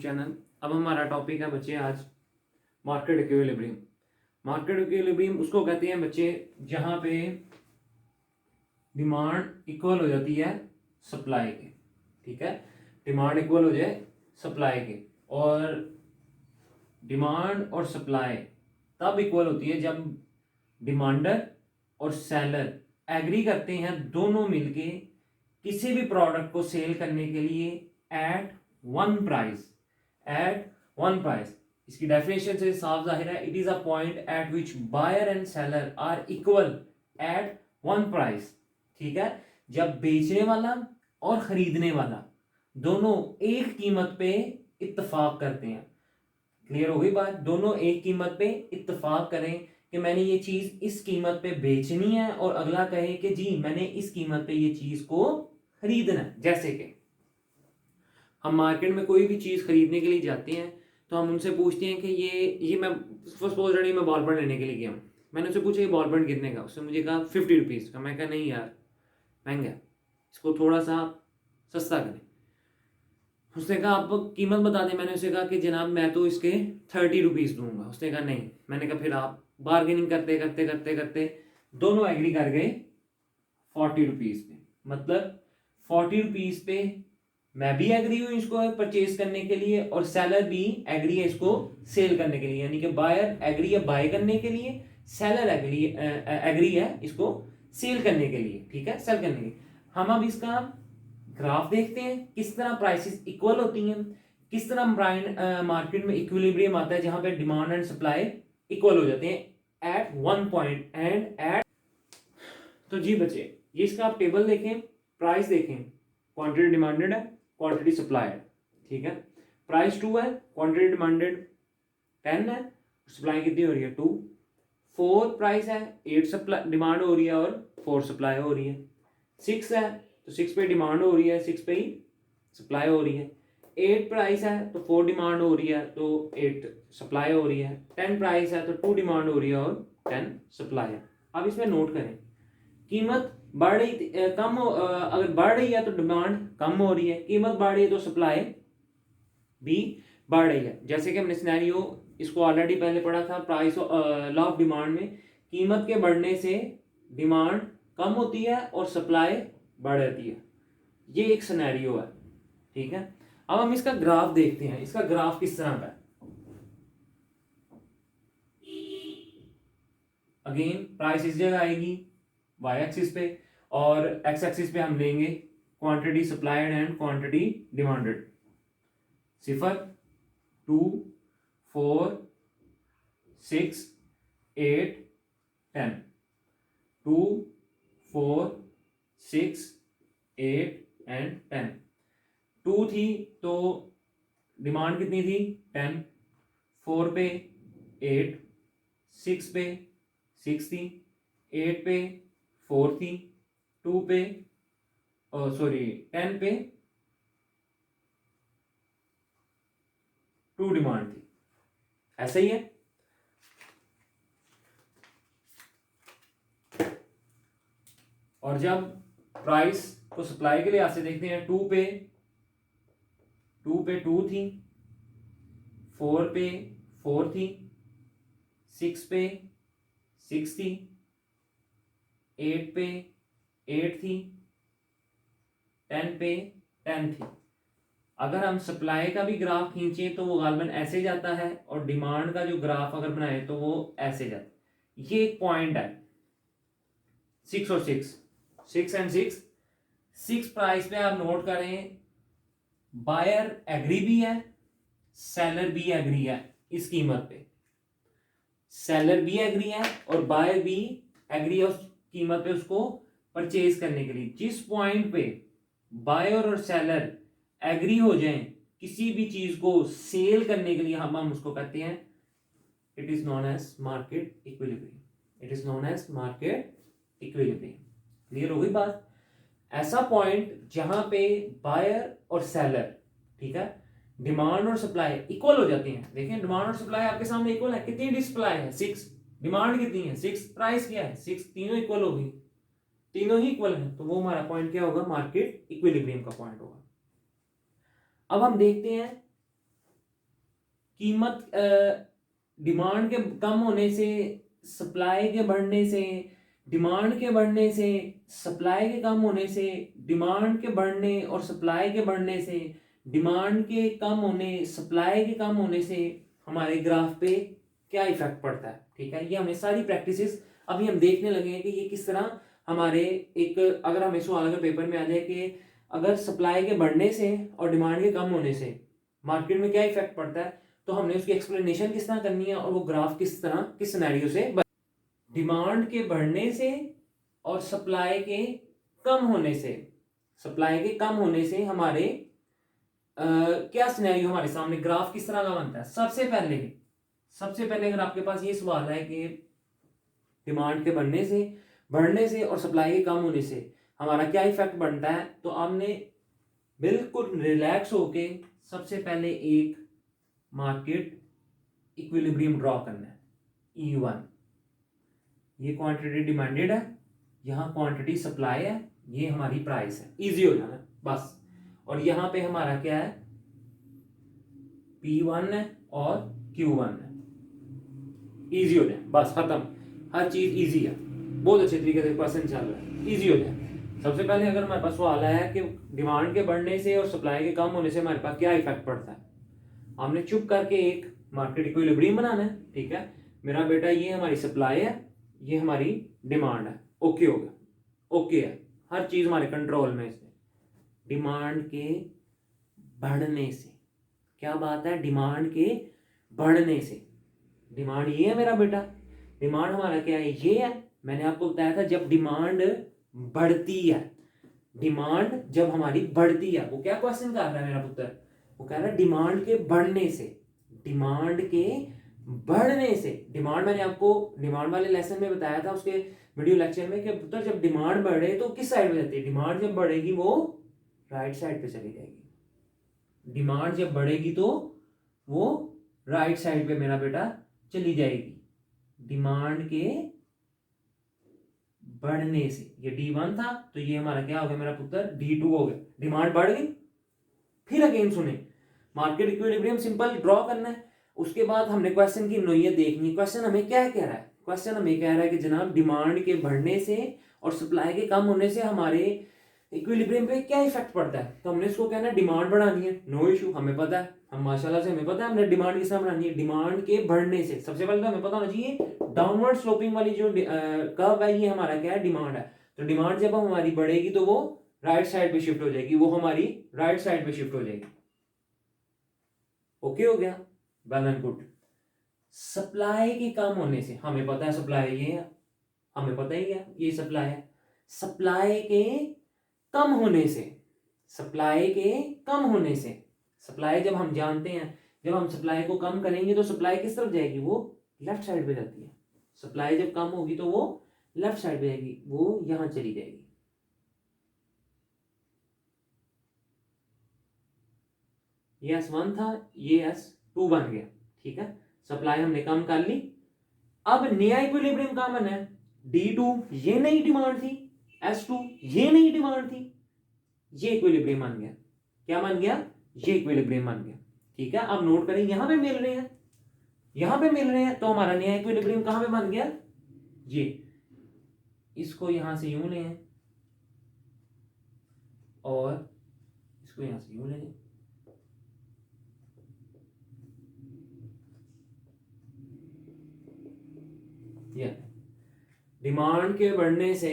Channel. अब हमारा topic है बच्चे आज मार्केट इक्विलिब्रियम। मार्केट इक्विलिब्रियम उसको कहते हैं बच्चे जहां पे डिमांड इक्वल हो जाती है सप्लाई के। ठीक है, डिमांड इक्वल हो जाए सप्लाई के, और डिमांड और सप्लाई तब इक्वल होती है जब डिमांडर और सेलर एग्री करते हैं दोनों मिलके किसी भी प्रोडक्ट को सेल करने के लिए at one price. At one price, इसकी डेफिनेशन से साफ जाहिर है, it is a point at which buyer and seller are equal at one price. ठीक है, जब बेचने वाला और खरीदने वाला दोनों एक कीमत पे इत्तेफाक करते हैं। क्लियर हो गई बात? दोनों एक कीमत पे इत्तेफाक करें कि मैंने ये चीज इस कीमत पे बेचनी है, और अगला कहे कि जी मैंने इस कीमत पे ये चीज को खरीदना है। जैसे कि हम मार्केट में कोई भी चीज खरीदने के लिए जाते हैं तो हम उनसे पूछते हैं कि ये मैं सपोज रही मैं बॉल पेन लेने के लिए गया हूँ। मैंने उससे पूछा ये बॉल पेन कितने का? उसने मुझे कहा 50 रुपीज़ का। मैं कहा नहीं यार महंगा है, इसको थोड़ा सा सस्ता करें। उसने कहा आप कीमत बता दें। मैंने उसे कहा कि जनाब मैं तो इसके 30 रुपीज़ दूंगा। उसने कहा नहीं। मैंने कहा फिर आप बार्गेनिंग करते करते करते करते दोनों एग्री कर गए 40 रुपीज़ पे। मतलब 40 रुपीज़ पे मैं भी एग्री हूँ इसको परचेज करने के लिए, और सेलर भी एग्री है इसको सेल करने के लिए। यानी कि बायर एग्री है बाय करने के लिए, सेलर एग्री है इसको सेल करने के लिए। ठीक है, सेल करने के लिए। हम अब इसका ग्राफ देखते हैं किस तरह प्राइसेस इक्वल होती हैं, किस तरह मार्केट में इक्विलिब्रियम आता है जहां पे डिमांड एंड सप्लाई इक्वल हो जाते हैं at one point and at. तो जी बच्चे, ये इसका आप टेबल देखें, प्राइस देखें, क्वांटिटी डिमांडेड है, क्वांटिटी सप्लाई है। ठीक है, प्राइस 2 है, क्वांटिटी डिमांडेड 10 है, सप्लाई कितनी हो रही है 2। 4 प्राइस है, 8 सप्लाई डिमांड हो रही है और 4 सप्लाई हो रही है। 6 है तो 6 पे डिमांड हो रही है, 6 पे ही सप्लाई हो रही है। 8 प्राइस है तो 4 डिमांड हो रही है तो 8 सप्लाई हो रही है। 10 प्राइस है तो 2 डिमांड हो रही है और 10 सप्लाई है। अब इसमें नोट करें, कीमत बढ़ रही अगर बढ़ रही है तो डिमांड कम हो रही है, कीमत बढ़ रही है तो सप्लाई भी बढ़ रही है। जैसे कि हमने सिनेरियो इसको ऑलरेडी पहले पढ़ा था, प्राइस लॉ ऑफ डिमांड में कीमत के बढ़ने से डिमांड कम होती है और सप्लाई बढ़ जाती है। ये एक सिनेरियो है। ठीक है, अब हम इसका ग्राफ देखते हैं। इसका ग्राफ किस तरह का है? अगेन प्राइस इस जगह आएगी वाई एक्सिस पे, और एक्स एक्सिस पे हम लेंगे quantity supplied and quantity demanded. 0, 2, 4, 6, 8, 10। 2, 4, 6, 8 and 10। 2 थी तो डिमांड कितनी थी 10, 4 पे 8, 6 पे 6 थी, 8 पे 4 थी, 2 पे 10 पे 2 डिमांड थी। ऐसा ही है। और जब प्राइस को सप्लाई के लिए ऐसे देखते हैं, 2 पे 2 थी, 4 पे 4 थी, 6 पे 6 थी, 8 पे 8 थी, 10 पे 10 थी। अगर हम सप्लाई का भी ग्राफ खींचे तो वो गालबन ऐसे जाता है, और डिमांड का जो ग्राफ अगर बनाए तो वो ऐसे जाता है। ये एक पॉइंट है 6 और 6 एंड 6 प्राइस पे आप नोट करें, बायर एग्री भी है, सेलर भी एग्री है इस कीमत पे। सेलर भी एग्री है और बायर भी एग्री है उस कीमत पे उसको परचेज करने के लिए। जिस पॉइंट पे बायर और सेलर एग्री हो जाएं किसी भी चीज को सेल करने के लिए, हम उसको कहते हैं, it is known as market equilibrium. It is known as market equilibrium. Clear हो गई बात? ऐसा पॉइंट जहां पे बायर और सेलर, ठीक है, डिमांड और सप्लाई इक्वल हो जाती हैं। देखें डिमांड और सप्लाई आपके सामने इक्वल है। कितनी डिस्प्लाई है 6, डिमांड कितनी है 6, प्राइस क्या है 6, तीनों इक्वल हो गई, तीनों ही इक्वल है, तो वो हमारा पॉइंट क्या होगा? मार्केट इक्विलिब्रियम का पॉइंट होगा। अब हम देखते हैं कीमत डिमांड के कम होने से, सप्लाई के बढ़ने से, डिमांड के बढ़ने से, सप्लाई के कम होने से, डिमांड के बढ़ने और सप्लाई के बढ़ने से, डिमांड के कम होने, सप्लाई के कम होने से हमारे ग्राफ पे क्या इफेक्ट पड़ता है। ठीक है, ये हमें सारी प्रैक्टिसेस अभी हम देखने लगे हैं कि ये किस तरह हमारे एक, अगर हमें सवाल अगर पेपर में आ जाए कि अगर सप्लाई के बढ़ने से और डिमांड के कम होने से मार्केट में क्या इफेक्ट पड़ता है, तो हमने उसकी एक्सप्लेनेशन किस तरह करनी है और वो ग्राफ किस तरह किस सिनेरियो से। डिमांड के बढ़ने से और सप्लाई के कम होने से, सप्लाई के कम होने से हमारे क्या सिनेरियो हमारे सामने, ग्राफ किस तरह का बनता है। सबसे पहले अगर आपके पास ये सवाल है कि डिमांड के बढ़ने से और सप्लाई के कम होने से हमारा क्या इफेक्ट बनता है, तो आपने बिल्कुल रिलैक्स होके सबसे पहले एक मार्केट इक्विलिब्रियम ड्रॉ करना है। E1 ये क्वांटिटी डिमांडेड है, यहाँ क्वांटिटी सप्लाई है, ये हमारी प्राइस है। इजी हो जाना बस। और यहाँ पे हमारा क्या है, P1 है और Q1 है। इजी हो जाए बस, खत्म, हर चीज इजी है, बहुत अच्छे तरीके से क्वेश्चन चल रहा है, इजी हो जाए। सबसे पहले अगर हमारे पास सवाल आया कि डिमांड के बढ़ने से और सप्लाई के कम होने से हमारे पास क्या इफेक्ट पड़ता है, हमने चुप करके एक मार्केट इक्विलिब्रियम बनाना है। ठीक है, मेरा बेटा ये हमारी सप्लाई है, ये हमारी डिमांड है। ओके हो गया, ओके है, हर चीज हमारे कंट्रोल में। इसमें डिमांड के बढ़ने से, क्या बात है, डिमांड के बढ़ने से, डिमांड ये है मेरा बेटा, डिमांड हमारा क्या है, ये है। मैंने आपको बताया था जब डिमांड बढ़ती है, डिमांड जब हमारी बढ़ती है, वो क्या क्वेश्चन कर रहा है मेरा पुत्र, वो कह रहा है डिमांड के बढ़ने से, डिमांड के बढ़ने से। डिमांड मैंने आपको डिमांड वाले लेसन में बताया था, उसके वीडियो लेक्चर में, कि पुत्र जब डिमांड बढ़े तो किस साइड में जाती है, डिमांड जब बढ़ेगी वो राइट साइड पे चली जाएगी। डिमांड जब बढ़ेगी तो वो राइट साइड पे मेरा बेटा चली जाएगी। डिमांड के बढ़ने से, ये D1 था, तो ये हमारा क्या हो गया मेरा पुत्र, D2 हो गया। डिमांड बढ़ गई, फिर अगेन सुने, मार्केट इक्विलिब्रियम सिंपल ड्रॉ करना है। उसके बाद हमने क्वेश्चन की नोयत देखनी है। क्वेश्चन हमें क्या कह रहा है, क्वेश्चन हमें कह रहा है कि जनाब डिमांड के बढ़ने से और सप्लाई के कम होने से हमारे इक्विलिब्रियम पे क्या इफेक्ट पड़ता है। तो हमने इसको कहना है डिमांड बढ़ानी है, नो इशू, हमें पता है, हम माशाल्लाह से हमें पता है हमने डिमांड किस तरह बढ़ानी है। डिमांड के बढ़ने से सबसे पहले तो हमें पता होना चाहिए डाउनवर्ड स्लोपिंग वाली जो कर्व है, ये हमारा क्या है, डिमांड है। तो डिमांड जब हमारी बढ़ेगी तो वो राइट साइड पे शिफ्ट हो जाएगी, वो हमारी राइट साइड पे शिफ्ट हो जाएगी। ओके हो गया, वेल एंड गुड। सप्लाई के कम होने से, हमें पता है सप्लाई ये है, हमें पता ही है ये सप्लाई है। सप्लाई के कम होने से, सप्लाई के कम होने से, सप्लाई जब हम जानते हैं, जब हम सप्लाई को कम करेंगे तो सप्लाई किस तरफ जाएगी, वो लेफ्ट साइड पे जाती है। सप्लाई जब कम होगी तो वो लेफ्ट साइड पे जाएगी, वो यहां चली जाएगी। ये S1 था, ये S2 बन गया। ठीक है, सप्लाई हमने कम कर ली। अब नया इक्विलिब्रियम कहां बना है, D2 ये नई डिमांड थी, S2 ये नई डिमांड थी, ये इक्विलिब्रियम बन गया। क्या बन गया, ये इक्विलिब्रियम बन गया। ठीक है, अब नोट करें, यहां पे मिल रहे हैं, यहां पे मिल रहे हैं, तो हमारा नया इक्विलिब्रियम कहां पे बन गया, ये, इसको यहां से यूं लें और इसको यहां से यूं लें। डिमांड के बढ़ने से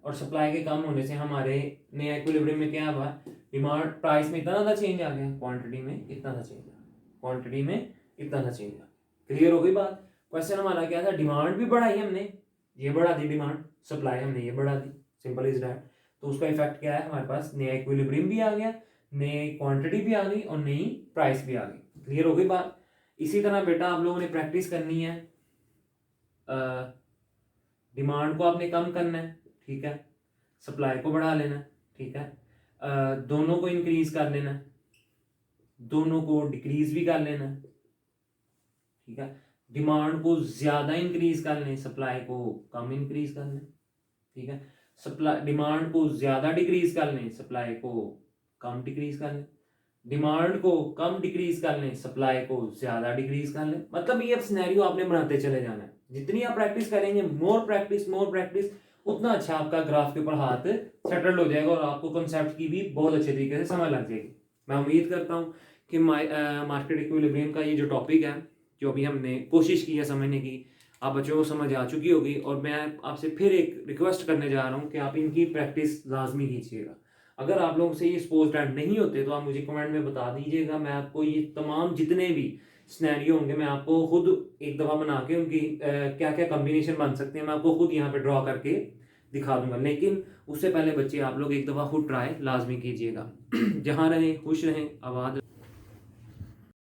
और सप्लाई के कम होने से हमारे नया इक्विलिब्रियम में क्या हुआ, डिमांड प्राइस में इतना ज़्यादा चेंज आ गया, क्वांटिटी में इतना सा चेंज आ गया, क्वांटिटी में इतना सा चेंज आ गया। क्लियर हो गई बात। क्वेश्चन हमारा क्या था, डिमांड भी बढ़ाई हमने, ये बढ़ा दी डिमांड, सप्लाई हमने ये बढ़ा दी, सिंपल इज दैट। तो उसका इफेक्ट क्या है, हमारे पास नया इक्विलिब्रियम भी आ गया, नई क्वांटिटी भी आ गई और नई प्राइस भी आ गई। क्लियर हो गई बात। इसी तरह बेटा आप लोगों ने प्रैक्टिस करनी है, डिमांड को आपने कम करना है, ठीक है, सप्लाई को बढ़ा लेना, ठीक है, दोनों को इंक्रीज कर लेना, दोनों को डिक्रीज भी कर लेना, ठीक है, डिमांड को ज्यादा इंक्रीज कर लें, सप्लाई को कम इंक्रीज कर लें, ठीक है, सप्लाई डिमांड को ज्यादा डिक्रीज कर लें, सप्लाई को कम डिक्रीज कर लें, डिमांड को कम डिक्रीज कर लें, सप्लाई को ज़्यादा डिक्रीज कर लें। मतलब ये अब सिनेरियो आपने बनाते चले जाना है। जितनी आप प्रैक्टिस करेंगे, मोर प्रैक्टिस, उतना अच्छा आपका ग्राफ के ऊपर हाथ सेटल हो जाएगा और आपको कॉन्सेप्ट की भी बहुत अच्छे तरीके से समझ लग जाएगी। मैं उम्मीद करता हूँ कि मार्केट इक्विलिब्रियम का ये जो टॉपिक है, जो अभी हमने कोशिश की है समझने की, आप बच्चों को समझ आ चुकी होगी। और मैं आपसे फिर एक रिक्वेस्ट करने जा रहा हूँ कि आप इनकी प्रैक्टिस लाजमी कीजिएगा। अगर आप लोगों से ये सपोज दैट नहीं होते तो आप मुझे कमेंट में बता दीजिएगा। मैं आपको ये तमाम जितने भी सिनेरियो होंगे मैं आपको खुद एक दफ़ा बना के उनकी क्या क्या कम्बिनेशन बन सकते हैं मैं आपको खुद यहाँ पे ड्रॉ करके दिखा दूंगा। लेकिन उससे पहले बच्चे आप लोग एक दफ़ा खुद ट्राई लाजमी कीजिएगा। जहाँ रहें खुश रहें, आबाद